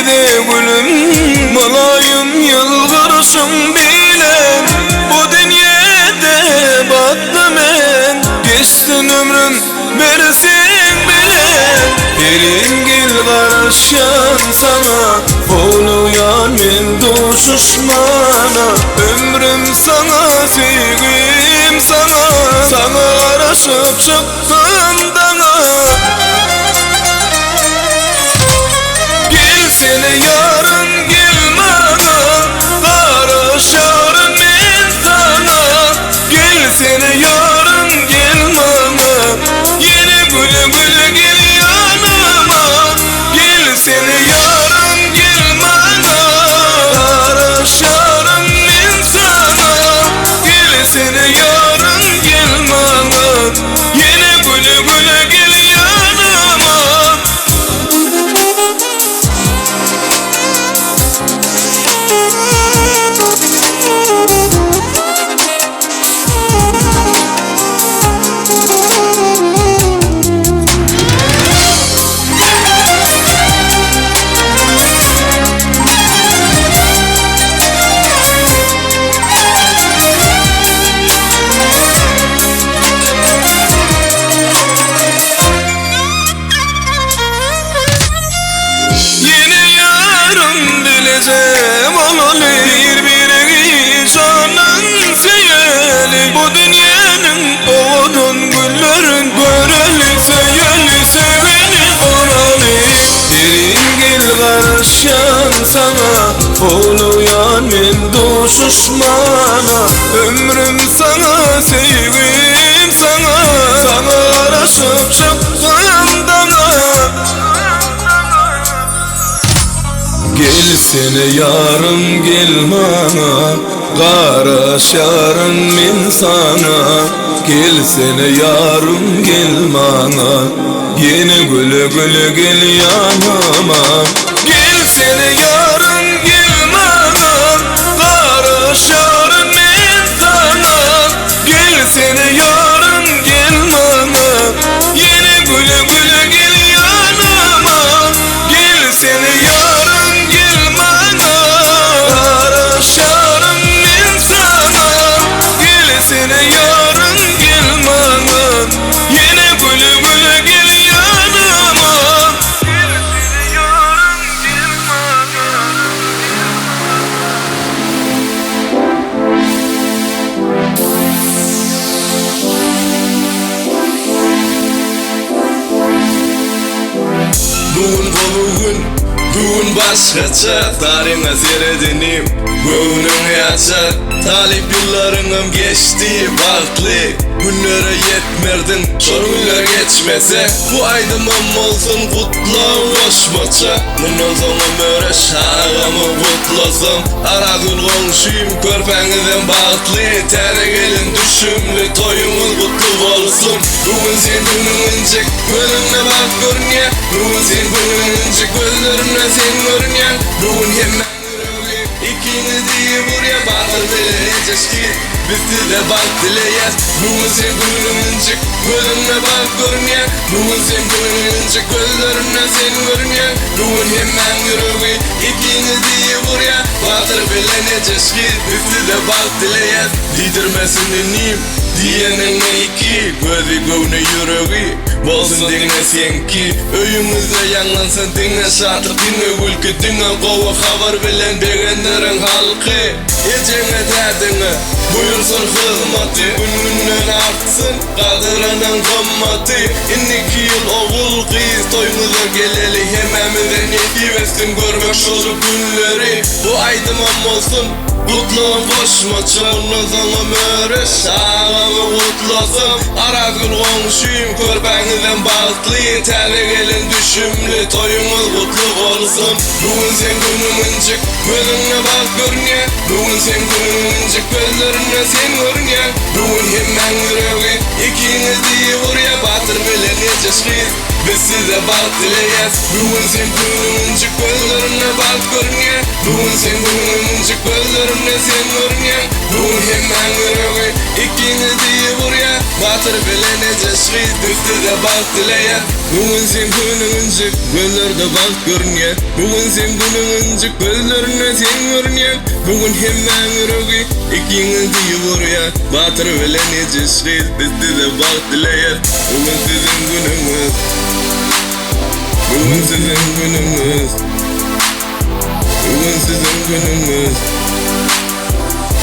de gülüm Malayım yılgırışım bilen Bu dünyada battım ben Geçtin ömrüm bersin bilen Erin gel karışan sana Oluyan men düşüşmana Ömrüm sana sevgim sana Sana karışıp çıktım dana Gel seni yarın gel bana Karışarım men sana Gel seni yarın gel bana Yine güle güle gel yanıma Gel seni yarın gel bana Karışarım men sana Gel seni yarın gel bana Yine güle güle gel yanıma Olabilir bir canın seyeli Bu dünyanın odun güllerin Göreli seyeli seveni oralı Derin gel karışan sana Oluyan men düşüşmana Ömrüm sana sevgim sana Sana karışıp çıktım dana Gel seni yarım gel bana Karışarım men sana Gel seni yarım gel bana Yine güle güle gel yanıma Gel seni yarım gel bana Karışarım men sana Gel seni yarım gel bana Yine güle güle gel yanıma Gel seni yarım Seni yarın gel bana Yine güle güle gel yanıma Gel seni yarın gel bana Bugün başkaça tarihine seyredenim Gönlüm yaşar talip yıllarınım geçti vakti Günlere yetmerdin sorunlar geçmese Bu aydımım olsun kutlu koşmaça Bundan sonra böyle şağımı kutlasam Ara gün konuşayım körpenizden bağıtlı Tere gelin düşümlü toyumuz kutlu olsun Bugün sen gününce gönlümle bak görünye Bugün sen gününce gözlerimle sen görünye Bugün hemen İkinizi buraya batır bileceğiz ki Bizi de bak dileyez Bugün sen gülümüncük Gülümle bak görünyen Bugün sen gülümüncük Gözlerimle sen görünyen Bugün hemen yürüyü İkinizi buraya batır bileceğiz ki Bizi de bak dileyez Lidermesin dinleyim Diyenin iki Gözü gövne yüreği Bolsun dinle sen ki Öyümüzde yanlansın dinle şatır dinle ülke dinle kova haber bilen beğenlerin halkı Ecene derdine buyursun hizmeti Gününden artsın kadırının kımmeti 12 yıl oğul kız toyumuza geleli Hememizden yediversin görmek şolu günleri Bu aydımam olsun Kutluğun koşmaça bundan sonra möre Şağımı kutlasın Ara gün konuşayım körpenizden bağıtlayın Tele gelin düşümlü toyumuz kutlu olsun Bugün sen günümüncük gözünle bak görünyen Bugün sen günümüncük gözlerine sen görünyen Bugün hemen yüreği ikinizi buraya batır bileneceğiz kız Biz size bak dileyiz Bugün sen günümüncük gözlerine bak görünyen Bugün sen günümüncük gözlerine sen görünyen Bugün hemen yüreği ikinizi buraya batır Batır bilenece şehit düştü de bak dileye. Bugün sen gününcük gözlerde bak görünüyor. Bugün sen gününcük gözlerine sen görünüyor. Bugün hemen yürüyü ikiniz diye vuruyor. Batır bilenece şehit düştü de bak dileye. Bugün sizin gününüz. Bugün sizin gününüz. Bugün sizin gününüz.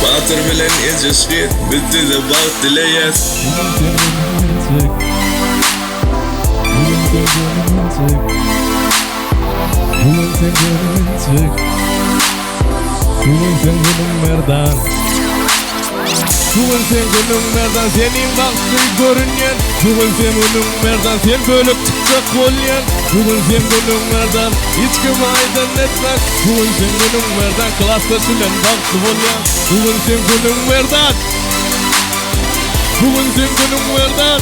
Batır bilen ece şehit bitti de bak dileyes. Bugün sen görünecek. Bugün sen günün merdan. Bugün sen günün merdan. Senin vakti görünyen. Bugün sen günün merdan. Sen bölüp çıkacak olyan. Bugün sen günün merdan. Hiç kim aydın etmez. Bugün sen günün merdan. Klasta sülen vakti olyan. Bugün sen günün merdan. Bugün sen günün merdan.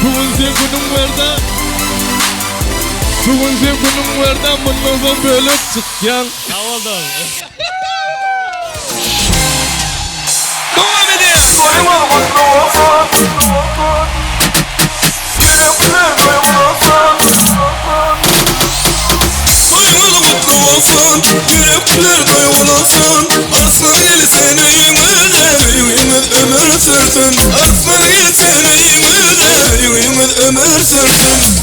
Bugün sen günün merdan. Bugün sen günün merdan. Bundan sonra bölüp çıkyan. Havadan. Devam edin. Duymalı mutlu olsun. Yürekler duymalı olsun. Duymalı mutlu olsun. Yürekler duymalı olsun. Aslan gel seneyimizde. Yüreğimiz ömür sürsün. Aslan gel seneyimizde. Yüreğimiz ömür sürsün.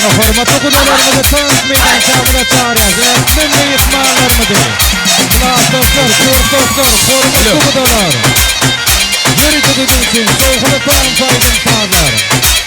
Yani hormatly kudalarymyzy Töns meydan çağrıda çağırýar. Tümli ýetmälerimizi. Jynap dostlar, köp dostlar, hormatly kudalar. Ýeri tutudyň üçin sowgaly Töns aýdym sazlar.